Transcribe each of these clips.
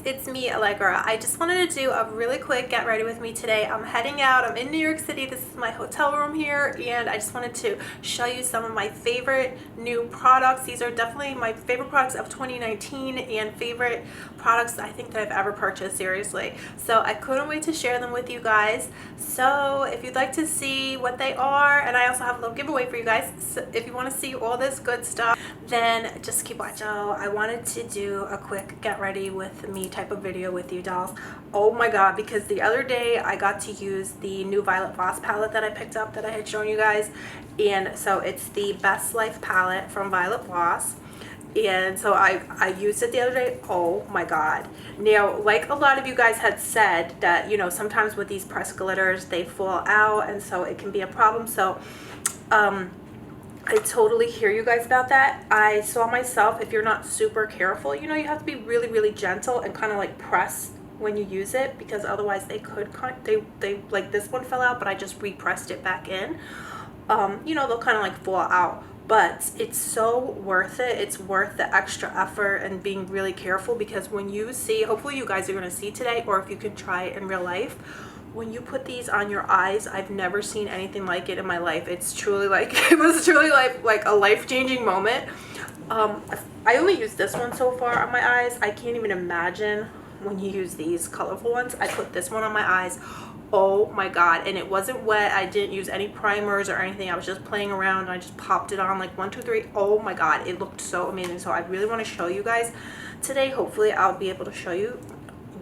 it's me, Alegra. I just wanted to do a really quick get ready with me today. I'm heading out. I'm in New York City. This is my hotel room here, and I just wanted to show you some of my favorite new products. These are definitely my favorite products of 2019 and favorite products I think that I've ever purchased, seriously. So I couldn't wait to share them with you guys. So if you'd like to see what they are, and I also have a little giveaway for you guys, so if you want to see all this good stuff, then just keep watching. So I wanted to do a quick get ready with me type of video with you dolls. Oh my god, because the other day I got to use the new Voss palette that I picked up that I had shown you guys, and so it's the Best Life palette from Voss. And so I used it the other day. Oh my god. Now, like a lot of you guys had said that, you know, sometimes with these pressed glitters they fall out, and so it can be a problem. So I totally hear you guys about that. I saw myself, if you're not super careful, you know, you have to be really gentle and kind of like press when you use it, because otherwise they could they like this one fell out, but I just repressed it back in. You know, they'll kind of like fall out, but it's so worth it. It's worth the extra effort and being really careful, because when you see, hopefully you guys are going to see today, or if you can try it in real life, when you put these on your eyes, I've never seen anything like it in my life. It's truly like, it was truly like a life-changing moment. I only used this one so far on my eyes. I can't even imagine when you use these colorful ones. I put this one on my eyes. Oh my god, and it wasn't wet. I didn't use any primers or anything. I was just playing around and I just popped it on like 1, 2, 3. Oh my god, it looked so amazing. So I really want to show you guys today. Hopefully I'll be able to show you.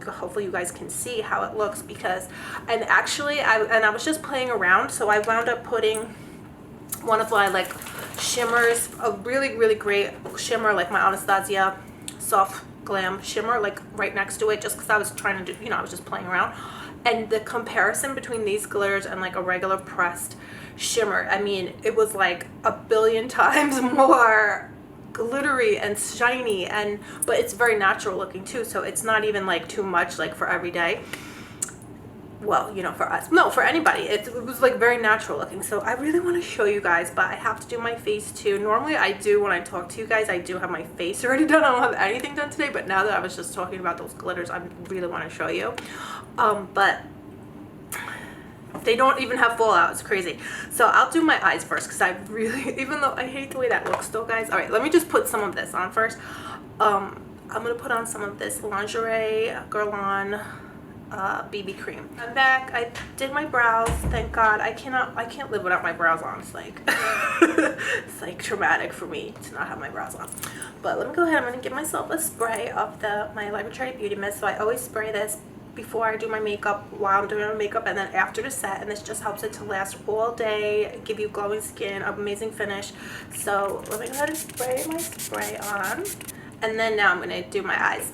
Hopefully you guys can see how it looks, because, and actually I was just playing around, so I wound up putting one of my like shimmers, a really great shimmer, like my Anastasia soft glam shimmer, like right next to it, just because I was trying to do, you know, I was just playing around. And the comparison between these glitters and like a regular pressed shimmer, I mean, it was like a billion times more glittery and shiny, and but it's very natural looking too, so it's not even like too much like for every day. Well, you know, for us, no, for anybody, it was like very natural looking. So I really want to show you guys, but I have to do my face too. Normally I do, when I talk to you guys, I do have my face already done. I don't have anything done today, but now that I was just talking about those glitters, I really want to show you. But they don't even have fallout. It's crazy. So I'll do my eyes first, because I really, even though I hate the way that looks though, guys. All right, let me just put some of this on first. I'm gonna put on some of this Lingerie Guerlain BB cream. I'm back. I did my brows. Thank God. I can't live without my brows on. It's like it's like traumatic for me to not have my brows on. But let me go ahead. I'm gonna give myself a spray of my Alegra Beauty Mist. So I always spray this before I do my makeup, while I'm doing my makeup, and then after the set, and this just helps it to last all day, give you glowing skin, amazing finish. So let me go ahead and spray my spray on, and then now I'm going to do my eyes.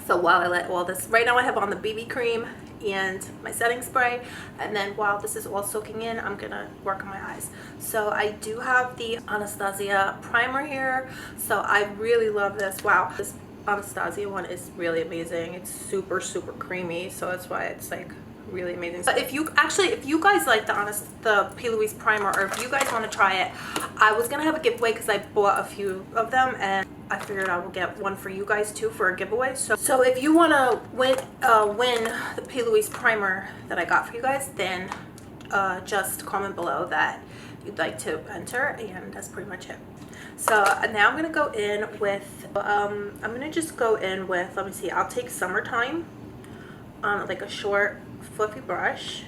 So while I let all this, right now I have on the BB cream and my setting spray, and then while this is all soaking in, I'm gonna work on my eyes. So I do have the Anastasia primer here, so I really love this. Wow, this Anastasia one is really amazing. It's super creamy, so that's why it's like really amazing. But if you guys like the P. Louise primer, or if you guys want to try it, I was gonna have a giveaway because I bought a few of them, and I figured I will get one for you guys too for a giveaway. So if you want to win the P. Louise primer that I got for you guys, then just comment below that you'd like to enter, and that's pretty much it. So now I'm gonna go in with I'm gonna just go in with, let me see, I'll take Summertime on like a short fluffy brush.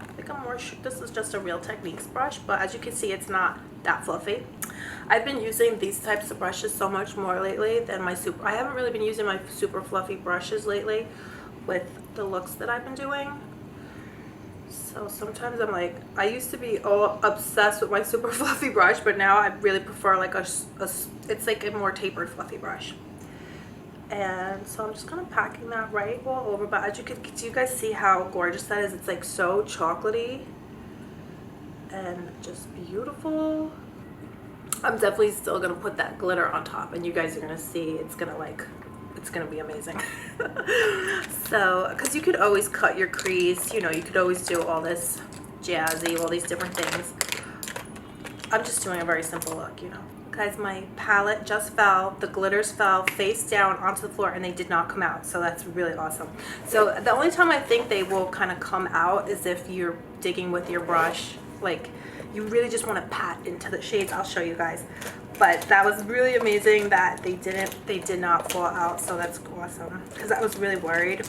I think I'm more sure this is just a Real Techniques brush, but as you can see, it's not that fluffy. I've been using these types of brushes so much more lately than my I haven't really been using my super fluffy brushes lately with the looks that I've been doing. So sometimes I'm like, I used to be all obsessed with my super fluffy brush, but now I really prefer like it's like a more tapered fluffy brush. And so I'm just kind of packing that right all over. But as you can, do you guys see how gorgeous that is? It's like so chocolatey and just beautiful. I'm definitely still gonna put that glitter on top, and you guys are gonna see it's gonna be amazing. So, because you could always cut your crease, you know, you could always do all this jazzy, all these different things. I'm just doing a very simple look, you know. Guys, my palette just fell, the glitters fell face down onto the floor and they did not come out, so that's really awesome. So the only time I think they will kind of come out is if you're digging with your brush, like you really just want to pat into the shades. I'll show you guys, but that was really amazing that they did not fall out, so that's awesome, because I was really worried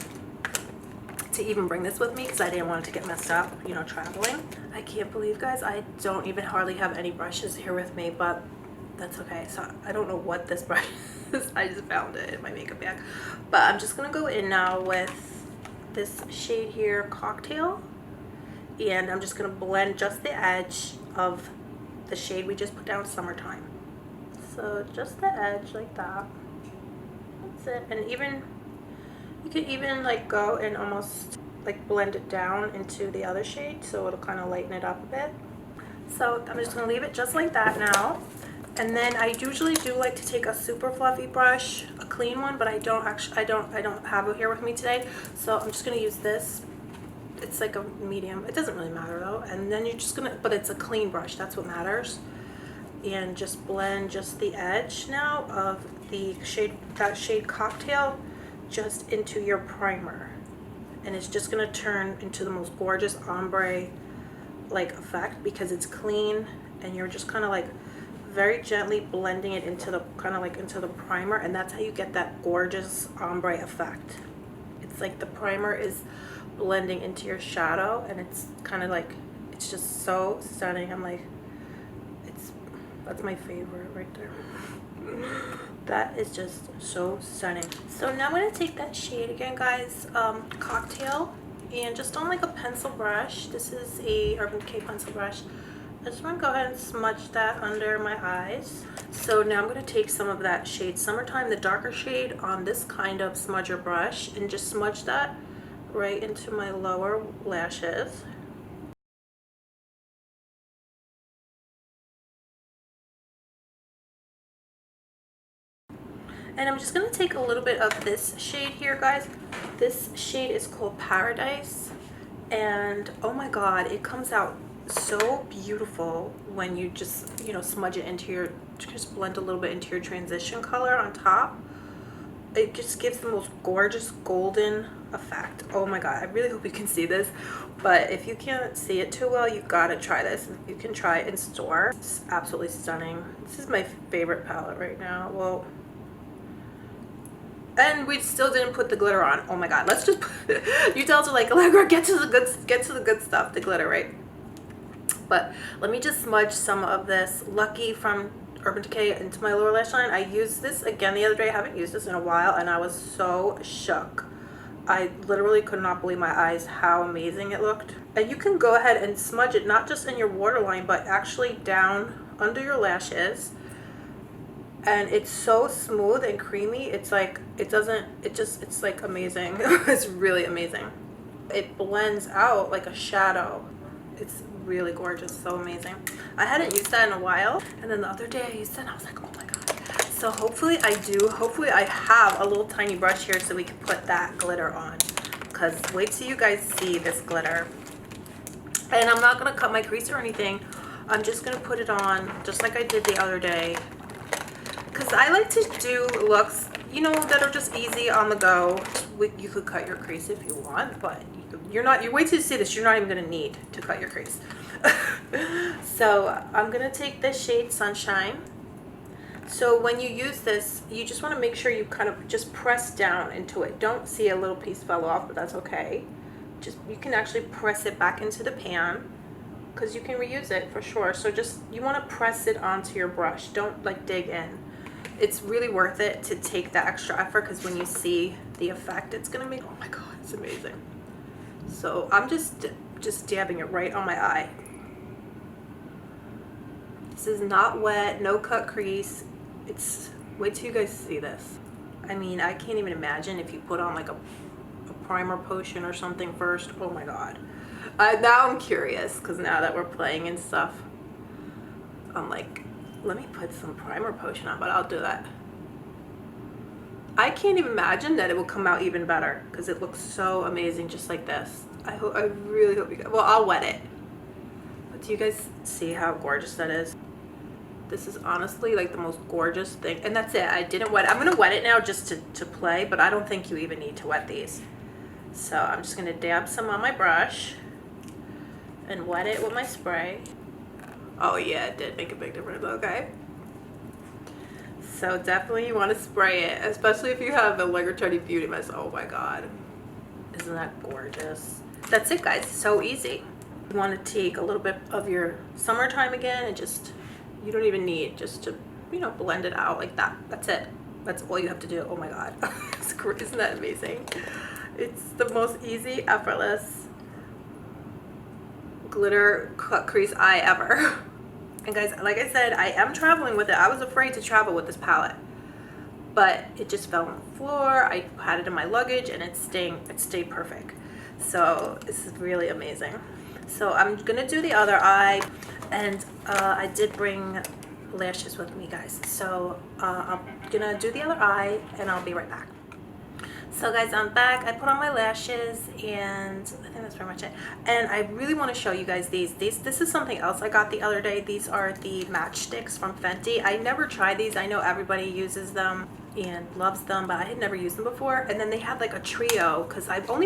to even bring this with me because I didn't want it to get messed up, you know, traveling. I can't believe, guys, I don't even hardly have any brushes here with me, but that's okay. So I don't know what this brush is. I just found it in my makeup bag. But I'm just gonna go in now with this shade here, Cocktail, and I'm just gonna blend just the edge of the shade we just put down, Summertime. So just the edge like that. That's it. And even you could even like go and almost like blend it down into the other shade, so it'll kind of lighten it up a bit. So I'm just gonna leave it just like that now. And then I usually do like to take a super fluffy brush, a clean one, but I don't have it here with me today. So I'm just gonna use this. It's like a medium. It doesn't really matter though. And then you're just gonna, but it's a clean brush. That's what matters. And just blend just the edge now of the shade, that shade Cocktail, just into your primer. And it's just gonna turn into the most gorgeous ombre like effect because it's clean, and you're just kind of like very gently blending it into the kind of like into the primer, and that's how you get that gorgeous ombre effect. It's like the primer is blending into your shadow, and it's kind of like, it's just so stunning. I'm like, that's my favorite right there. That is just so stunning. So now I'm going to take that shade again, guys, Cocktail, and just on like a pencil brush. This is a Urban Decay pencil brush. I just want to go ahead and smudge that under my eyes. So now I'm going to take some of that shade Summertime, the darker shade, on this kind of smudger brush, and just smudge that right into my lower lashes. And I'm just going to take a little bit of this shade here, guys. This shade is called Paradise, and oh my god, it comes out so beautiful when you just, you know, smudge it into your, just blend a little bit into your transition color on top. It just gives the most gorgeous golden effect. Oh my god, I really hope you can see this, but if you can't see it too well, you gotta try this. You can try it in store. It's absolutely stunning. This is my favorite palette right now. Well, and we still didn't put the glitter on. Oh my god, let's just put, you tell to like, Alegra, get to the good stuff, the glitter, right? But let me just smudge some of this Lucky from Urban Decay into my lower lash line. I used this again the other day. I haven't used this in a while, and I was so shook. I literally could not believe my eyes how amazing it looked. And you can go ahead and smudge it not just in your waterline, but actually down under your lashes. And it's so smooth and creamy. It's like, it's like amazing. It's really amazing. It blends out like a shadow. It's really gorgeous, so amazing. I hadn't used that in a while, and then the other day I used it and I was like, oh my god. So hopefully I have a little tiny brush here so we can put that glitter on, because wait till you guys see this glitter. And I'm not gonna cut my crease or anything. I'm just gonna put it on just like I did the other day, because I like to do looks, you know, that are just easy on the go. You could cut your crease if you want, but you wait till you see this, you're not even gonna need to cut your crease. So I'm gonna take this shade Sunshine. So when you use this, you just want to make sure you kind of just press down into it. Don't see a little piece fell off, but that's okay. Just, you can actually press it back into the pan, because you can reuse it for sure. So just, you want to press it onto your brush. Don't like dig in. It's really worth it to take the extra effort, because when you see the effect it's gonna make, oh my god, it's amazing. So I'm just dabbing it right on my eye. This is not wet, no cut crease. It's, wait till you guys see this. I mean, I can't even imagine if you put on like a primer potion or something first. Oh my god. Now I'm curious, because now that we're playing and stuff, I'm like, let me put some primer potion on, but I'll do that. I can't even imagine that it will come out even better, because it looks so amazing just like this. I really hope you guys, well, I'll wet it. But do you guys see how gorgeous that is? This is honestly like the most gorgeous thing. And that's it. I didn't wet it. I'm going to wet it now just to play, but I don't think you even need to wet these. So I'm just going to dab some on my brush and wet it with my spray. Oh yeah, it did make a big difference. Okay. So definitely you want to spray it, especially if you have the Alegra Chetti Beauty Mist. Oh my god. Isn't that gorgeous? That's it, guys. So easy. You want to take a little bit of your summertime again and just, you don't even need, just to, you know, blend it out like that. That's it. That's all you have to do. Oh my god. Isn't that amazing? It's the most easy, effortless glitter cut crease eye ever. And guys, like I said, I am traveling with it. I was afraid to travel with this palette, but it just fell on the floor. I had it in my luggage and it stayed perfect. So this is really amazing. So I'm gonna do the other eye, and I did bring lashes with me, guys. So I'm gonna do the other eye and I'll be right back. So guys, I'm back. I put on my lashes and I think that's pretty much it. And I really want to show you guys these. This is something else I got the other day. These are the Matchsticks from Fenty. I never tried these. I know everybody uses them and loves them, but I had never used them before. And then they had like a trio, because I only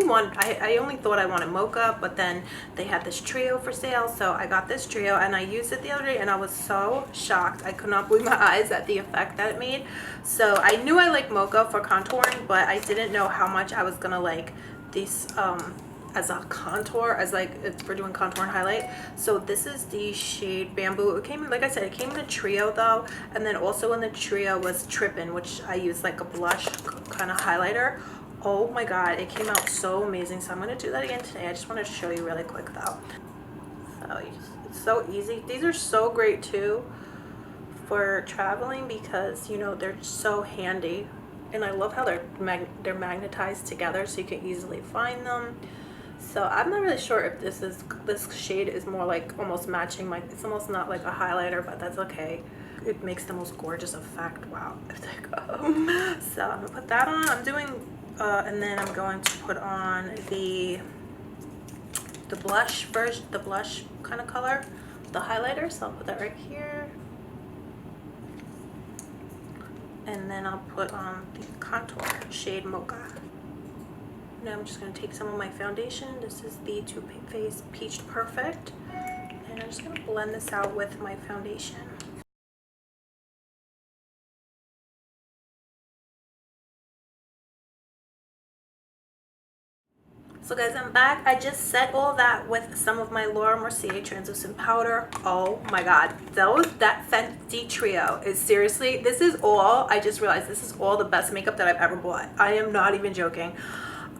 thought I wanted Mocha, but then they had this trio for sale. So I got this trio and I used it the other day and I was so shocked. I could not believe my eyes at the effect that it made. So I knew I liked Mocha for contouring, but I didn't know how much I was gonna like these as a contour, as like it's for doing contour and highlight. So this is the shade Bamboo. It came, like I said, it came in a trio though, and then also in the trio was Trippin', which I use like a blush kind of highlighter. Oh my god, it came out so amazing. So I'm gonna do that again today. I just wanted to show you really quick though. So it's so easy. These are so great too for traveling, because you know they're so handy, and I love how they're magnetized together so you can easily find them. So I'm not really sure if this shade is more like almost matching my, it's almost not like a highlighter, but that's okay. It makes the most gorgeous effect. Wow. So I'm gonna put that on. I'm doing and then I'm going to put on the blush version, the blush kind of color, the highlighter. So I'll put that right here. And then I'll put on the contour shade Mocha. Now I'm just going to take some of my foundation. This is the TooFaced Peach Perfect. And I'm just going to blend this out with my foundation. So guys, I'm back. I just set all that with some of my Mercier translucent powder. Oh my god, that Fenty trio is seriously, this is all, I just realized this is all the best makeup that I've ever bought. I am not even joking.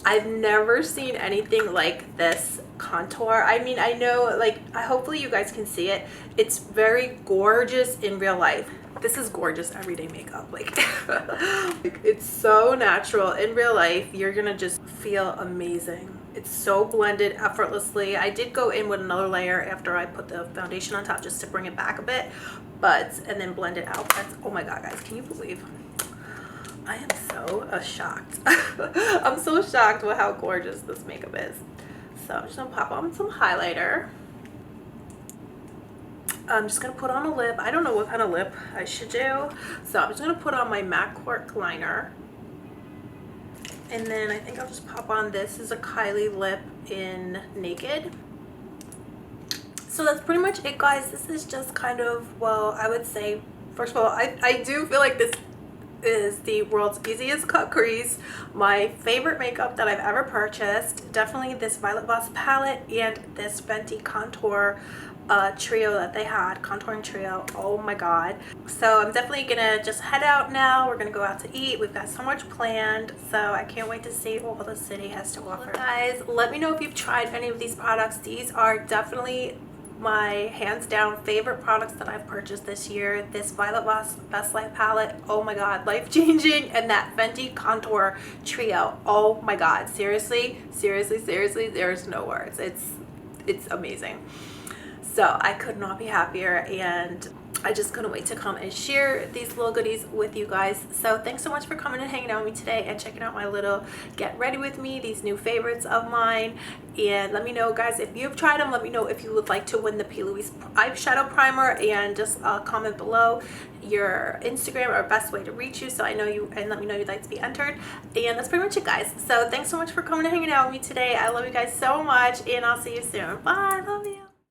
I've never seen anything like this contour. I mean, I know, like, hopefully you guys can see it. It's very gorgeous in real life. This is gorgeous everyday makeup. Like, it's so natural. In real life, you're gonna just feel amazing. It's so blended effortlessly. I did go in with another layer after I put the foundation on top just to bring it back a bit, and then blend it out. Oh my god, guys, can you believe? I am so shocked. I'm so shocked with how gorgeous this makeup is. So I'm just gonna pop on some highlighter. I'm just gonna put on a lip. I don't know what kind of lip I should do. So I'm just gonna put on my MAC Cork liner. And then I think I'll just pop on, this is a Kylie lip in Naked. So that's pretty much it, guys. This is just kind of, well, I would say, first of all, I do feel like this is the world's easiest cut crease, my favorite makeup that I've ever purchased. Definitely this Violet Voss palette and this Fenty contour trio that they had, contouring trio. Oh my god. So I'm definitely gonna just head out now. We're gonna go out to eat. We've got so much planned, so I can't wait to see all the city has to offer. Guys, let me know if you've tried any of these products. These are definitely my hands down favorite products that I've purchased this year. This Violet Voss Best Life palette, oh my god, life changing, and that Fenty contour trio, oh my god, seriously, there's no words. It's amazing. So I could not be happier, and I just couldn't wait to come and share these little goodies with you guys. So thanks so much for coming and hanging out with me today and checking out my little get ready with me, these new favorites of mine. And let me know, guys, if you've tried them. Let me know if you would like to win the P. Louise eyeshadow primer, and just comment below your Instagram or best way to reach you, so I know you, and let me know you'd like to be entered. And that's pretty much it, guys. So thanks so much for coming and hanging out with me today. I love you guys so much, and I'll see you soon. Bye. Love you.